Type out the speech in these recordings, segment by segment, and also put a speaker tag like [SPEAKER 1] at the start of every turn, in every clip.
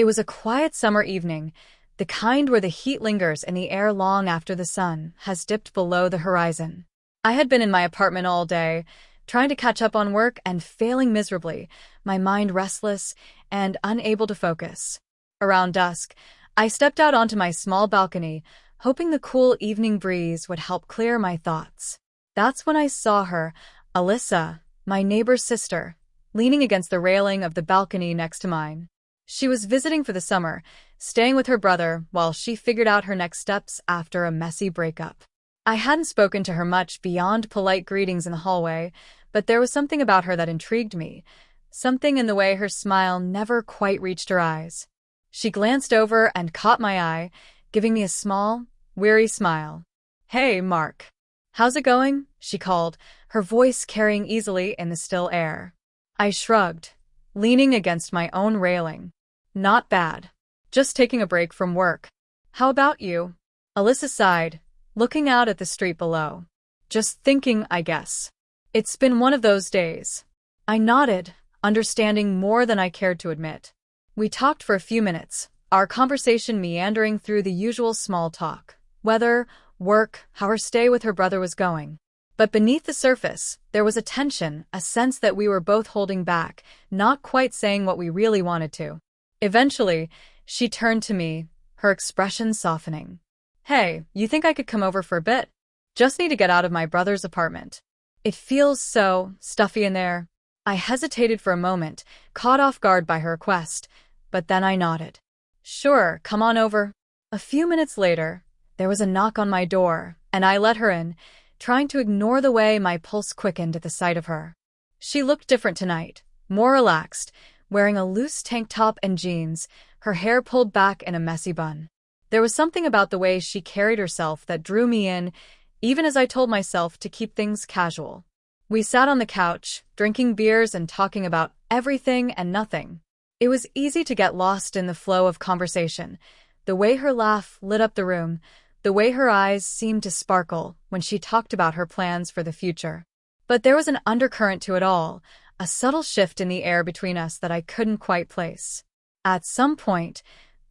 [SPEAKER 1] It was a quiet summer evening, the kind where the heat lingers in the air long after the sun has dipped below the horizon. I had been in my apartment all day, trying to catch up on work and failing miserably, my mind restless and unable to focus. Around dusk, I stepped out onto my small balcony, hoping the cool evening breeze would help clear my thoughts. That's when I saw her, Alyssa, my neighbor's sister, leaning against the railing of the balcony next to mine. She was visiting for the summer, staying with her brother while she figured out her next steps after a messy breakup. I hadn't spoken to her much beyond polite greetings in the hallway, but there was something about her that intrigued me, something in the way her smile never quite reached her eyes. She glanced over and caught my eye, giving me a small, weary smile. "Hey, Mark. How's it going?" she called, her voice carrying easily in the still air. I shrugged, leaning against my own railing. "Not bad. Just taking a break from work. How about you?" Alyssa sighed, looking out at the street below. "Just thinking, I guess. It's been one of those days." I nodded, understanding more than I cared to admit. We talked for a few minutes, our conversation meandering through the usual small talk. Weather, work, how her stay with her brother was going. But beneath the surface, there was a tension, a sense that we were both holding back, not quite saying what we really wanted to. Eventually, she turned to me, her expression softening. "Hey, you think I could come over for a bit? Just need to get out of my brother's apartment. It feels so stuffy in there." I hesitated for a moment, caught off guard by her request, but then I nodded. "Sure, come on over." A few minutes later, there was a knock on my door, and I let her in, trying to ignore the way my pulse quickened at the sight of her. She looked different tonight, more relaxed, wearing a loose tank top and jeans, her hair pulled back in a messy bun. There was something about the way she carried herself that drew me in, even as I told myself to keep things casual. We sat on the couch, drinking beers and talking about everything and nothing. It was easy to get lost in the flow of conversation, the way her laugh lit up the room, the way her eyes seemed to sparkle when she talked about her plans for the future. But there was an undercurrent to it all, a subtle shift in the air between us that I couldn't quite place. At some point,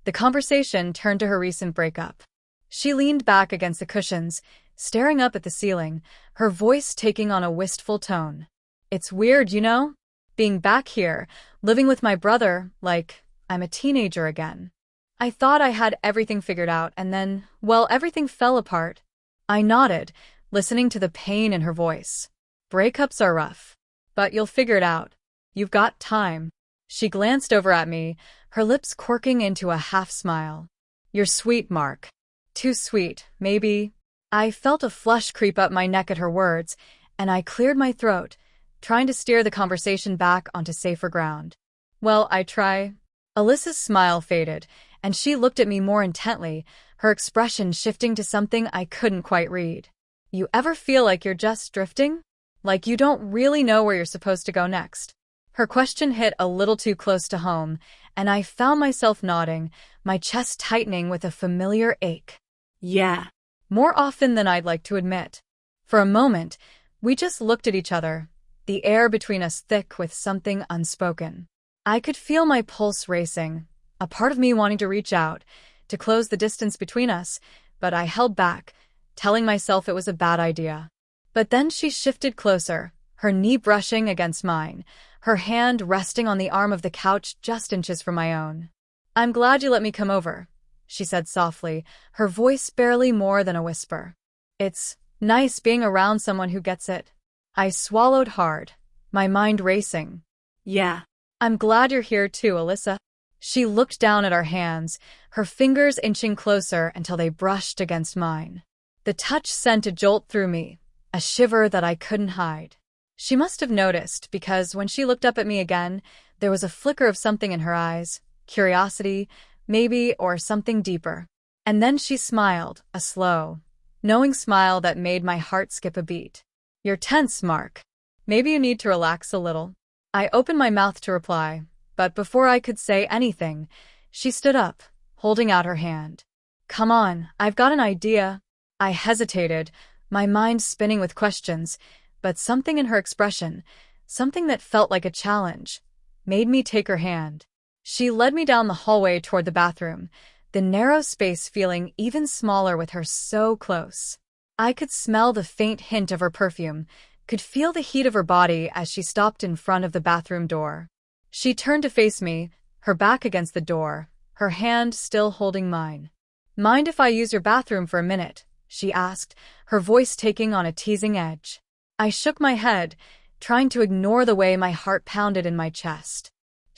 [SPEAKER 1] the conversation turned to her recent breakup. She leaned back against the cushions, staring up at the ceiling, her voice taking on a wistful tone. "It's weird, you know? Being back here, living with my brother, like I'm a teenager again. I thought I had everything figured out, and then, well, everything fell apart." I nodded, listening to the pain in her voice. "Breakups are rough. But you'll figure it out. You've got time." She glanced over at me, her lips quirking into a half-smile. "You're sweet, Mark. Too sweet, maybe." I felt a flush creep up my neck at her words, and I cleared my throat, trying to steer the conversation back onto safer ground. "Well, I try." Alyssa's smile faded, and she looked at me more intently, her expression shifting to something I couldn't quite read. "You ever feel like you're just drifting? Like you don't really know where you're supposed to go next?" Her question hit a little too close to home, and I found myself nodding, my chest tightening with a familiar ache. "Yeah." More often than I'd like to admit. For a moment, we just looked at each other, the air between us thick with something unspoken. I could feel my pulse racing, a part of me wanting to reach out, to close the distance between us, but I held back, telling myself it was a bad idea. But then she shifted closer, her knee brushing against mine, her hand resting on the arm of the couch just inches from my own. "I'm glad you let me come over," she said softly, her voice barely more than a whisper. "It's nice being around someone who gets it." I swallowed hard, my mind racing. "Yeah. I'm glad you're here too, Alyssa." She looked down at our hands, her fingers inching closer until they brushed against mine. The touch sent a jolt through me, a shiver that I couldn't hide. She must have noticed, because when she looked up at me again, there was a flicker of something in her eyes, curiosity, maybe, or something deeper. And then she smiled, a slow, knowing smile that made my heart skip a beat. "You're tense, Mark. Maybe you need to relax a little." I opened my mouth to reply, but before I could say anything, she stood up, holding out her hand. "Come on, I've got an idea." I hesitated, my mind spinning with questions, but something in her expression, something that felt like a challenge, made me take her hand. She led me down the hallway toward the bathroom, the narrow space feeling even smaller with her so close. I could smell the faint hint of her perfume, could feel the heat of her body as she stopped in front of the bathroom door. She turned to face me, her back against the door, her hand still holding mine. "Mind if I use your bathroom for a minute?" she asked, her voice taking on a teasing edge. I shook my head, trying to ignore the way my heart pounded in my chest.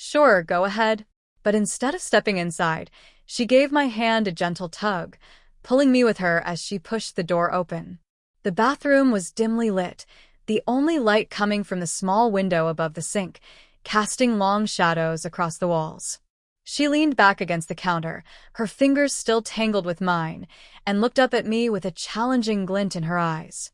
[SPEAKER 1] "Sure, go ahead." But instead of stepping inside, she gave my hand a gentle tug, pulling me with her as she pushed the door open. The bathroom was dimly lit, the only light coming from the small window above the sink, casting long shadows across the walls. She leaned back against the counter, her fingers still tangled with mine, and looked up at me with a challenging glint in her eyes.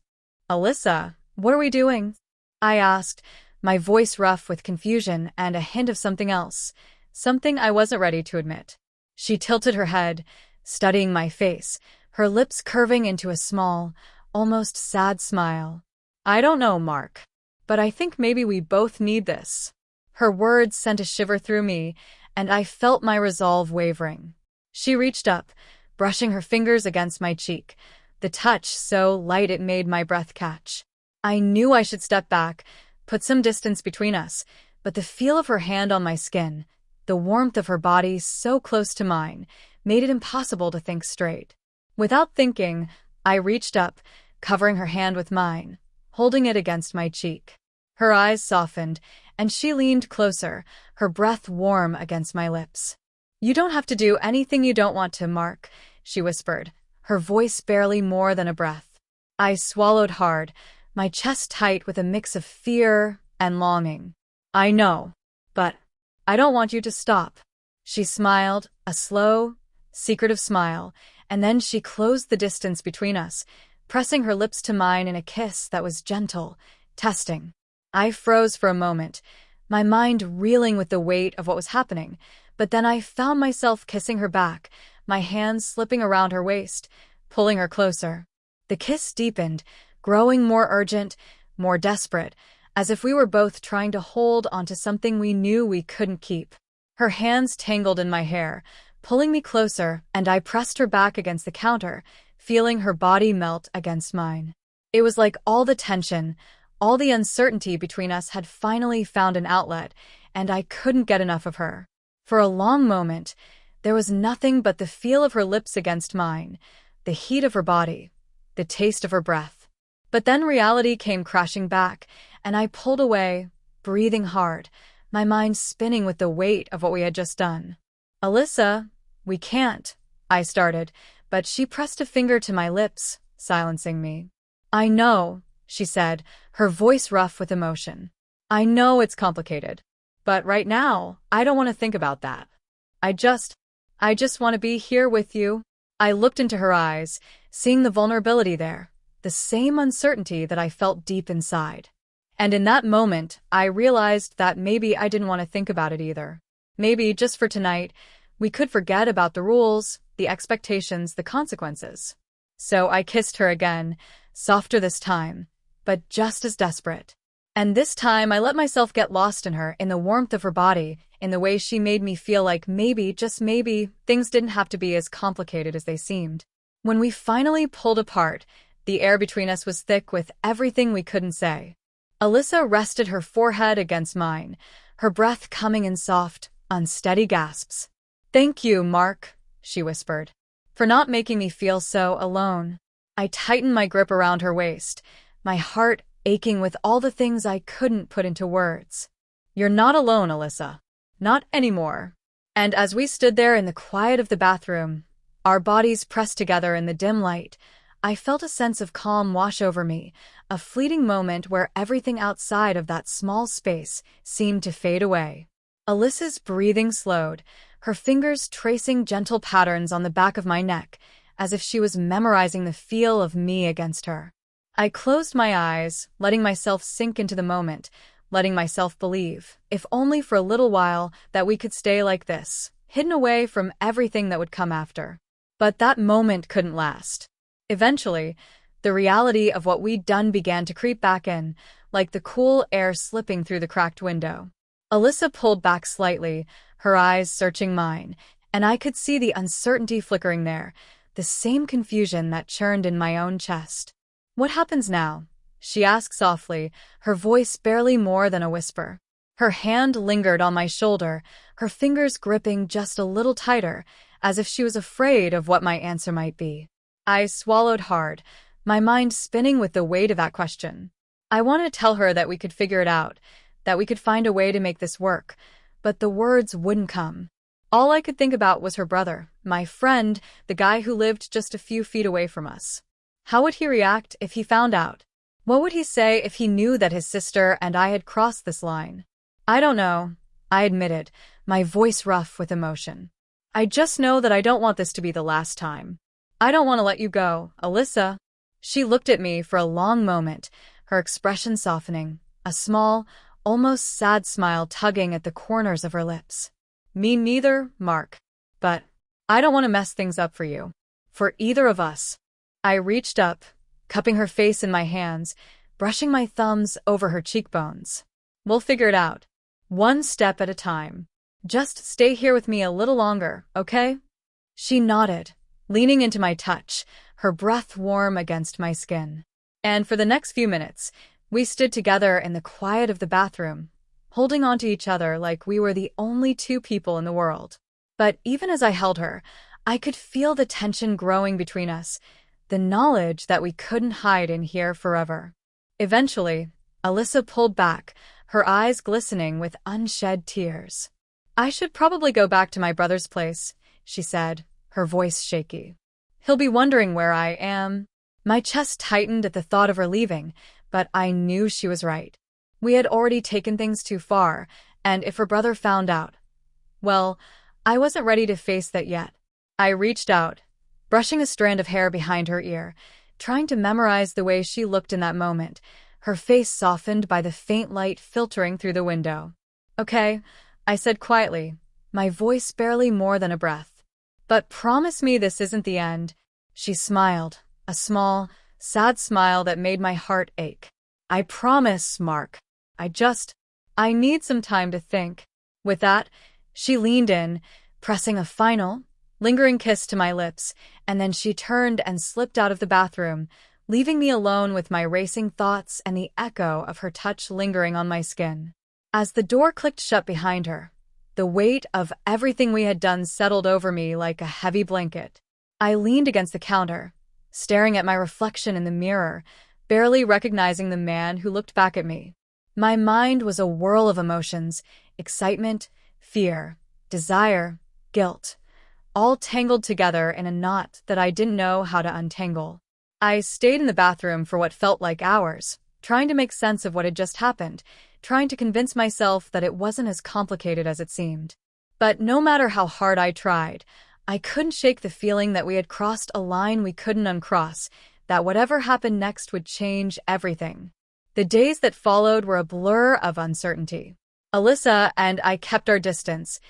[SPEAKER 1] "Alyssa, what are we doing?" I asked, my voice rough with confusion and a hint of something else, something I wasn't ready to admit. She tilted her head, studying my face, her lips curving into a small, almost sad smile. "I don't know, Mark, but I think maybe we both need this." Her words sent a shiver through me, and I felt my resolve wavering. She reached up, brushing her fingers against my cheek, the touch so light it made my breath catch. I knew I should step back, put some distance between us, but the feel of her hand on my skin, the warmth of her body so close to mine, made it impossible to think straight. Without thinking, I reached up, covering her hand with mine, holding it against my cheek. Her eyes softened, and she leaned closer, her breath warm against my lips. "You don't have to do anything you don't want to, Mark," she whispered, her voice barely more than a breath. I swallowed hard, my chest tight with a mix of fear and longing. "I know, but I don't want you to stop." She smiled, a slow, secretive smile, and then she closed the distance between us, pressing her lips to mine in a kiss that was gentle, testing. I froze for a moment, my mind reeling with the weight of what was happening, but then I found myself kissing her back, my hands slipping around her waist, pulling her closer. The kiss deepened, growing more urgent, more desperate, as if we were both trying to hold onto something we knew we couldn't keep. Her hands tangled in my hair, pulling me closer, and I pressed her back against the counter, feeling her body melt against mine. It was like all the tension, all the uncertainty between us had finally found an outlet, and I couldn't get enough of her. For a long moment, there was nothing but the feel of her lips against mine, the heat of her body, the taste of her breath. But then reality came crashing back, and I pulled away, breathing hard, my mind spinning with the weight of what we had just done. "Alyssa, we can't," I started, but she pressed a finger to my lips, silencing me. "I know," she said, her voice rough with emotion. "I know it's complicated, but right now, I don't want to think about that. I just want to be here with you." I looked into her eyes, seeing the vulnerability there, the same uncertainty that I felt deep inside. And in that moment, I realized that maybe I didn't want to think about it either. Maybe, just for tonight, we could forget about the rules, the expectations, the consequences. So I kissed her again, softer this time, but just as desperate. And this time I let myself get lost in her, in the warmth of her body, in the way she made me feel like maybe, just maybe, things didn't have to be as complicated as they seemed. When we finally pulled apart, the air between us was thick with everything we couldn't say. Alyssa rested her forehead against mine, her breath coming in soft, unsteady gasps. "Thank you, Mark," she whispered, "for not making me feel so alone." I tightened my grip around her waist, my heart aching with all the things I couldn't put into words. "You're not alone, Alyssa. Not anymore." And as we stood there in the quiet of the bathroom, our bodies pressed together in the dim light, I felt a sense of calm wash over me, a fleeting moment where everything outside of that small space seemed to fade away. Alyssa's breathing slowed, her fingers tracing gentle patterns on the back of my neck, as if she was memorizing the feel of me against her. I closed my eyes, letting myself sink into the moment, letting myself believe, if only for a little while, that we could stay like this, hidden away from everything that would come after. But that moment couldn't last. Eventually, the reality of what we'd done began to creep back in, like the cool air slipping through the cracked window. Alyssa pulled back slightly, her eyes searching mine, and I could see the uncertainty flickering there, the same confusion that churned in my own chest. "What happens now?" she asked softly, her voice barely more than a whisper. Her hand lingered on my shoulder, her fingers gripping just a little tighter, as if she was afraid of what my answer might be. I swallowed hard, my mind spinning with the weight of that question. I wanted to tell her that we could figure it out, that we could find a way to make this work, but the words wouldn't come. All I could think about was her brother, my friend, the guy who lived just a few feet away from us. How would he react if he found out? What would he say if he knew that his sister and I had crossed this line? "I don't know," I admitted, my voice rough with emotion. "I just know that I don't want this to be the last time. I don't want to let you go, Alyssa." She looked at me for a long moment, her expression softening, a small, almost sad smile tugging at the corners of her lips. "Me neither, Mark. But I don't want to mess things up for you. For either of us." I reached up, cupping her face in my hands, brushing my thumbs over her cheekbones. "We'll figure it out. One step at a time. Just stay here with me a little longer, okay?" She nodded, leaning into my touch, her breath warm against my skin. And for the next few minutes, we stood together in the quiet of the bathroom, holding onto each other like we were the only two people in the world. But even as I held her, I could feel the tension growing between us, the knowledge that we couldn't hide in here forever. Eventually, Alyssa pulled back, her eyes glistening with unshed tears. "I should probably go back to my brother's place," she said, her voice shaky. "He'll be wondering where I am." My chest tightened at the thought of her leaving, but I knew she was right. We had already taken things too far, and if her brother found out, well, I wasn't ready to face that yet. I reached out, brushing a strand of hair behind her ear, trying to memorize the way she looked in that moment, her face softened by the faint light filtering through the window. "Okay," I said quietly, my voice barely more than a breath. "But promise me this isn't the end." She smiled, a small, sad smile that made my heart ache. "I promise, Mark. I need some time to think." With that, she leaned in, pressing a final, lingering kiss to my lips, and then she turned and slipped out of the bathroom, leaving me alone with my racing thoughts and the echo of her touch lingering on my skin. As the door clicked shut behind her, the weight of everything we had done settled over me like a heavy blanket. I leaned against the counter, staring at my reflection in the mirror, barely recognizing the man who looked back at me. My mind was a whirl of emotions, excitement, fear, desire, guilt, all tangled together in a knot that I didn't know how to untangle. I stayed in the bathroom for what felt like hours, trying to make sense of what had just happened, trying to convince myself that it wasn't as complicated as it seemed. But no matter how hard I tried, I couldn't shake the feeling that we had crossed a line we couldn't uncross, that whatever happened next would change everything. The days that followed were a blur of uncertainty. Alyssa and I kept our distance,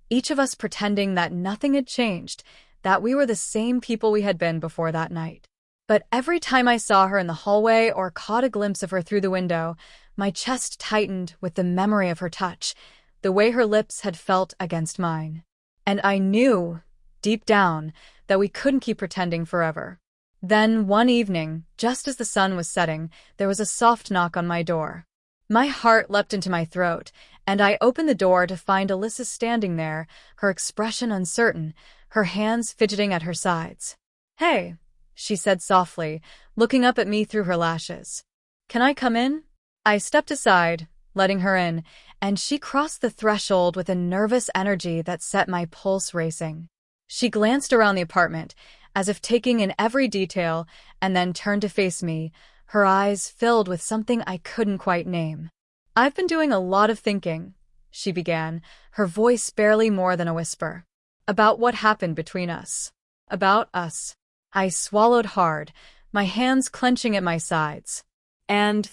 [SPEAKER 1] each of us pretending that nothing had changed, that we were the same people we had been before that night. But every time I saw her in the hallway or caught a glimpse of her through the window, my chest tightened with the memory of her touch, the way her lips had felt against mine. And I knew, deep down, that we couldn't keep pretending forever. Then, one evening, just as the sun was setting, there was a soft knock on my door. My heart leapt into my throat, and I opened the door to find Alyssa standing there, her expression uncertain, her hands fidgeting at her sides. "Hey," she said softly, looking up at me through her lashes. "Can I come in?" I stepped aside, letting her in, and she crossed the threshold with a nervous energy that set my pulse racing. She glanced around the apartment, as if taking in every detail, and then turned to face me, her eyes filled with something I couldn't quite name. "I've been doing a lot of thinking," she began, her voice barely more than a whisper. "About what happened between us. About us." I swallowed hard, my hands clenching at my sides. And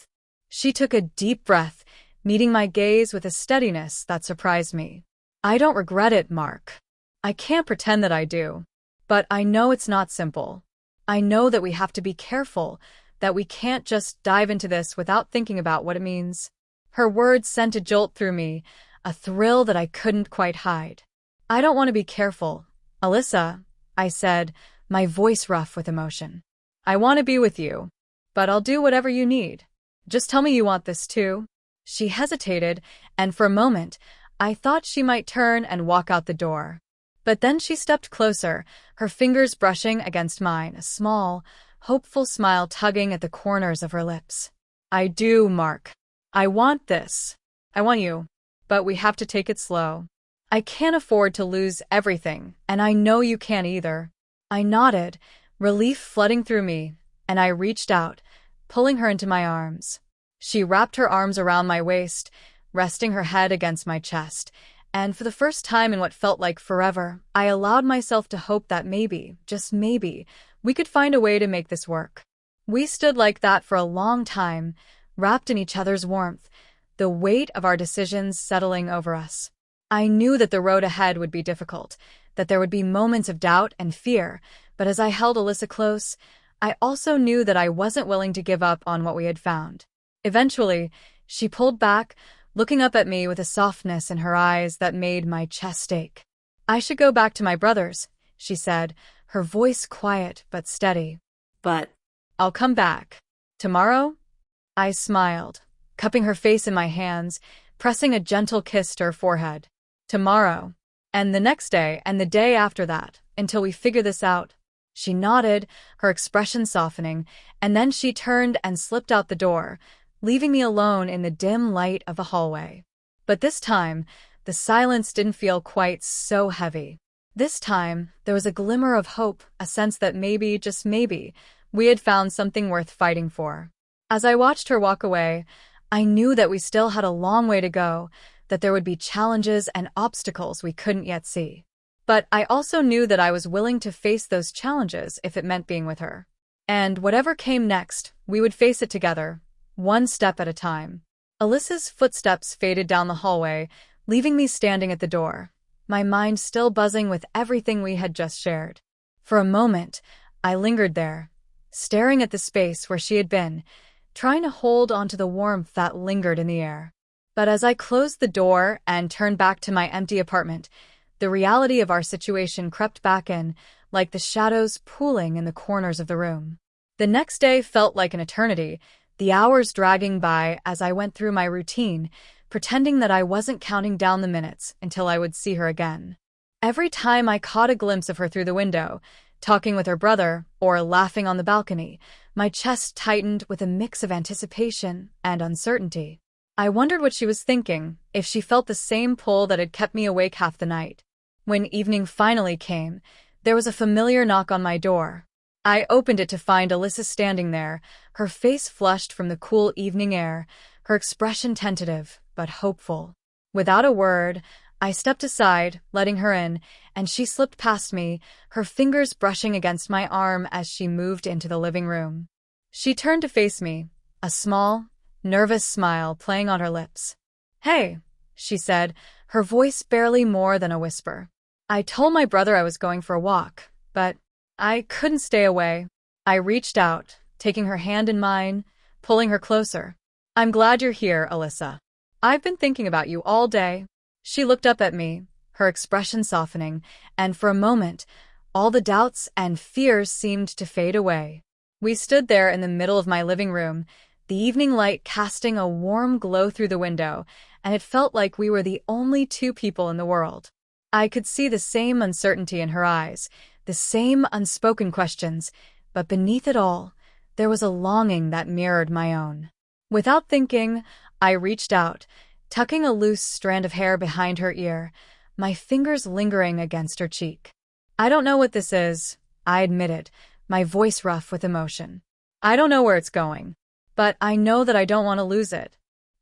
[SPEAKER 1] she took a deep breath, meeting my gaze with a steadiness that surprised me. "I don't regret it, Mark. I can't pretend that I do. But I know it's not simple. I know that we have to be careful, that we can't just dive into this without thinking about what it means." Her words sent a jolt through me, a thrill that I couldn't quite hide. "I don't want to be careful, Alyssa," I said, my voice rough with emotion. "I want to be with you, but I'll do whatever you need. Just tell me you want this too." She hesitated, and for a moment, I thought she might turn and walk out the door. But then she stepped closer, her fingers brushing against mine, a small, hopeful smile tugging at the corners of her lips. "I do, Mark. I want this. I want you. But we have to take it slow. I can't afford to lose everything, and I know you can't either." I nodded, relief flooding through me, and I reached out, pulling her into my arms. She wrapped her arms around my waist, resting her head against my chest, and for the first time in what felt like forever, I allowed myself to hope that maybe, just maybe, we could find a way to make this work. We stood like that for a long time, wrapped in each other's warmth, the weight of our decisions settling over us. I knew that the road ahead would be difficult, that there would be moments of doubt and fear, but as I held Alyssa close, I also knew that I wasn't willing to give up on what we had found. Eventually, she pulled back, looking up at me with a softness in her eyes that made my chest ache. "I should go back to my brother's," she said, her voice quiet but steady.
[SPEAKER 2] "But
[SPEAKER 1] "I'll come back. Tomorrow?" I smiled, cupping her face in my hands, pressing a gentle kiss to her forehead. "Tomorrow. And the next day, and the day after that, until we figure this out." She nodded, her expression softening, and then she turned and slipped out the door, leaving me alone in the dim light of the hallway. But this time, the silence didn't feel quite so heavy. This time, there was a glimmer of hope, a sense that maybe, just maybe, we had found something worth fighting for. As I watched her walk away, I knew that we still had a long way to go, that there would be challenges and obstacles we couldn't yet see. But I also knew that I was willing to face those challenges if it meant being with her. And whatever came next, we would face it together, one step at a time. Alyssa's footsteps faded down the hallway, leaving me standing at the door, my mind still buzzing with everything we had just shared. For a moment, I lingered there, staring at the space where she had been, trying to hold onto the warmth that lingered in the air. But as I closed the door and turned back to my empty apartment, the reality of our situation crept back in, like the shadows pooling in the corners of the room. The next day felt like an eternity, the hours dragging by as I went through my routine, pretending that I wasn't counting down the minutes until I would see her again. Every time I caught a glimpse of her through the window, talking with her brother or laughing on the balcony, my chest tightened with a mix of anticipation and uncertainty. I wondered what she was thinking, if she felt the same pull that had kept me awake half the night. When evening finally came, there was a familiar knock on my door. I opened it to find Alyssa standing there, her face flushed from the cool evening air, her expression tentative but hopeful. Without a word, I stepped aside, letting her in, and she slipped past me, her fingers brushing against my arm as she moved into the living room. She turned to face me, a small, nervous smile playing on her lips. "Hey," she said, her voice barely more than a whisper. "I told my brother I was going for a walk, but I couldn't stay away." I reached out, taking her hand in mine, pulling her closer. "I'm glad you're here, Alyssa. I've been thinking about you all day." She looked up at me, her expression softening, and for a moment, all the doubts and fears seemed to fade away. We stood there in the middle of my living room, the evening light casting a warm glow through the window, and it felt like we were the only two people in the world. I could see the same uncertainty in her eyes, the same unspoken questions, but beneath it all, there was a longing that mirrored my own. Without thinking, I reached out, tucking a loose strand of hair behind her ear, my fingers lingering against her cheek. "I don't know what this is," I admitted, my voice rough with emotion. "I don't know where it's going, but I know that I don't want to lose it.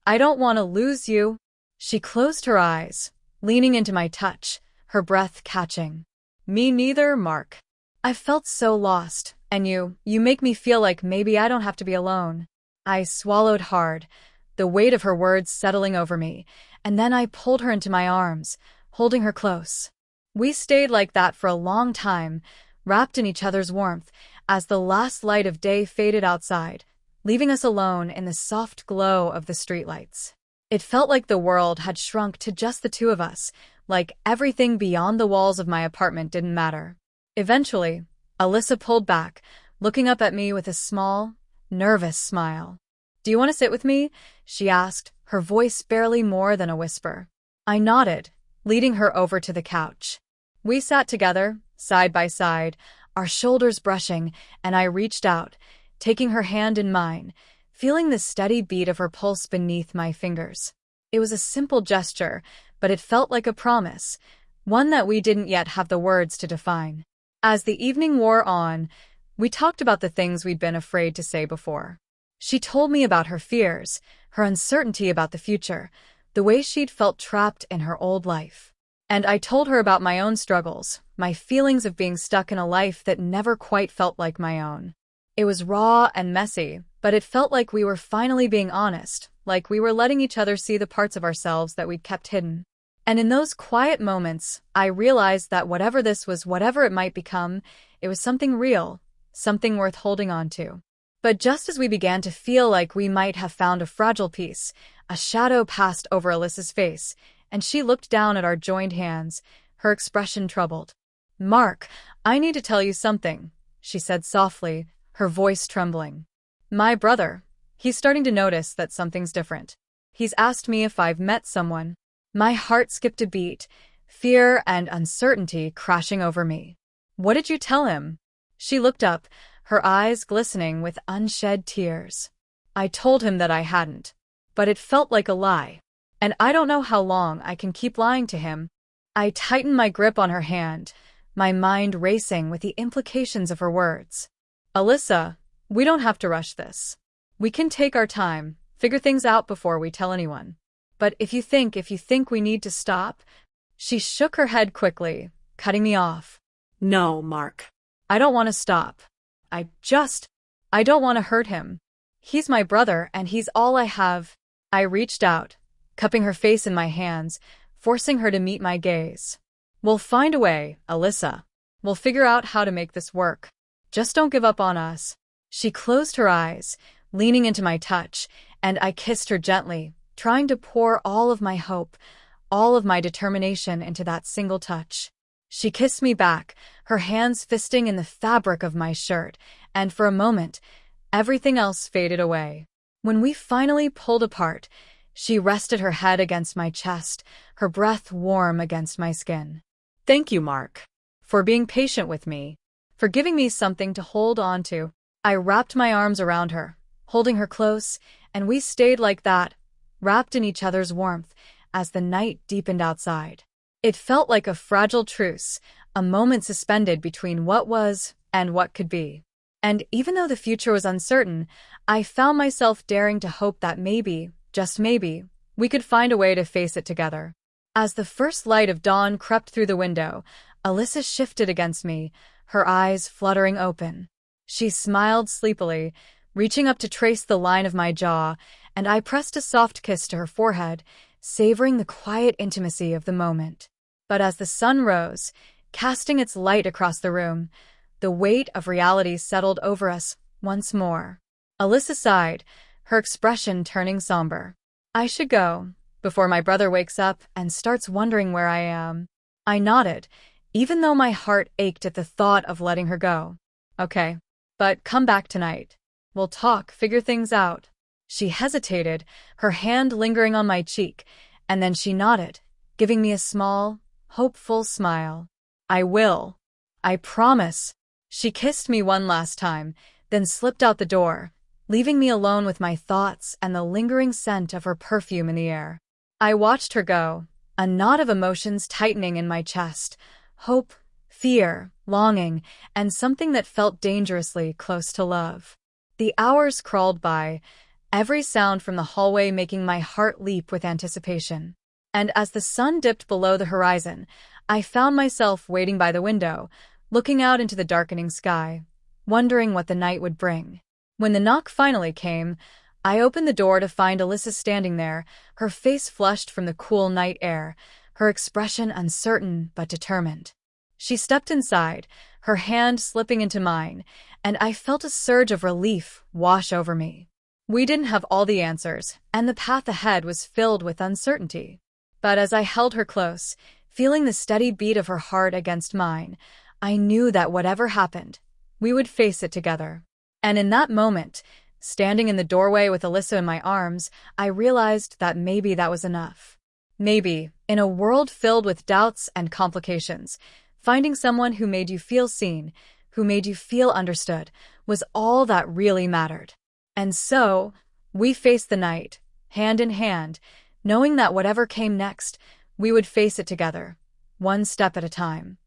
[SPEAKER 1] I don't want to lose you." She closed her eyes, leaning into my touch, her breath catching. "Me neither, Mark. I felt so lost, and you make me feel like maybe I don't have to be alone." I swallowed hard, the weight of her words settling over me, and then I pulled her into my arms, holding her close. We stayed like that for a long time, wrapped in each other's warmth, as the last light of day faded outside, leaving us alone in the soft glow of the streetlights. It felt like the world had shrunk to just the two of us, like everything beyond the walls of my apartment didn't matter. Eventually, Alyssa pulled back, looking up at me with a small, nervous smile. "Do you want to sit with me?" she asked, her voice barely more than a whisper. I nodded, leading her over to the couch. We sat together, side by side, our shoulders brushing, and I reached out, taking her hand in mine, feeling the steady beat of her pulse beneath my fingers. It was a simple gesture, but it felt like a promise, one that we didn't yet have the words to define. As the evening wore on, we talked about the things we'd been afraid to say before. She told me about her fears, her uncertainty about the future, the way she'd felt trapped in her old life. And I told her about my own struggles, my feelings of being stuck in a life that never quite felt like my own. It was raw and messy, but it felt like we were finally being honest, like we were letting each other see the parts of ourselves that we'd kept hidden. And in those quiet moments, I realized that whatever this was, whatever it might become, it was something real, something worth holding on to. But just as we began to feel like we might have found a fragile piece, a shadow passed over Alyssa's face, and she looked down at our joined hands, her expression troubled. "Mark, I need to tell you something," she said softly, her voice trembling. "My brother, he's starting to notice that something's different. He's asked me if I've met someone." My heart skipped a beat, fear and uncertainty crashing over me. "What did you tell him?" She looked up, her eyes glistening with unshed tears. "I told him that I hadn't. But it felt like a lie. And I don't know how long I can keep lying to him." I tightened my grip on her hand, my mind racing with the implications of her words. "Alyssa, we don't have to rush this. We can take our time, figure things out before we tell anyone. But if you think we need to stop..." She shook her head quickly, cutting me off.
[SPEAKER 2] "No, Mark.
[SPEAKER 1] I don't want to stop. I don't want to hurt him. He's my brother and he's all I have." I reached out, cupping her face in my hands, forcing her to meet my gaze. "We'll find a way, Alyssa. We'll figure out how to make this work. Just don't give up on us." She closed her eyes, leaning into my touch, and I kissed her gently, trying to pour all of my hope, all of my determination into that single touch. She kissed me back, her hands fisting in the fabric of my shirt, and for a moment, everything else faded away. When we finally pulled apart, she rested her head against my chest, her breath warm against my skin.
[SPEAKER 2] "Thank you, Mark.
[SPEAKER 1] For being patient with me, for giving me something to hold on to." I wrapped my arms around her, holding her close, and we stayed like that, wrapped in each other's warmth, as the night deepened outside. It felt like a fragile truce, a moment suspended between what was and what could be. And even though the future was uncertain, I found myself daring to hope that maybe, just maybe, we could find a way to face it together. As the first light of dawn crept through the window, Alyssa shifted against me, her eyes fluttering open. She smiled sleepily, reaching up to trace the line of my jaw, and I pressed a soft kiss to her forehead, savoring the quiet intimacy of the moment. But as the sun rose, casting its light across the room, the weight of reality settled over us once more. Alyssa sighed, her expression turning somber. "I should go, before my brother wakes up and starts wondering where I am." I nodded, even though my heart ached at the thought of letting her go. "Okay, but come back tonight. We'll talk, figure things out." She hesitated, her hand lingering on my cheek, and then she nodded, giving me a small, hopeful smile. "I will. I promise." She kissed me one last time, then slipped out the door, leaving me alone with my thoughts and the lingering scent of her perfume in the air. I watched her go, a knot of emotions tightening in my chest, hope, fear, longing, and something that felt dangerously close to love. The hours crawled by, every sound from the hallway making my heart leap with anticipation. And as the sun dipped below the horizon, I found myself waiting by the window, looking out into the darkening sky, wondering what the night would bring. When the knock finally came, I opened the door to find Alyssa standing there, her face flushed from the cool night air, her expression uncertain but determined. She stepped inside, her hand slipping into mine, and I felt a surge of relief wash over me. We didn't have all the answers, and the path ahead was filled with uncertainty. But as I held her close, feeling the steady beat of her heart against mine, I knew that whatever happened, we would face it together. And in that moment, standing in the doorway with Alyssa in my arms, I realized that maybe that was enough. Maybe, in a world filled with doubts and complications, finding someone who made you feel seen, who made you feel understood, was all that really mattered. And so, we faced the night, hand in hand, knowing that whatever came next, we would face it together, one step at a time.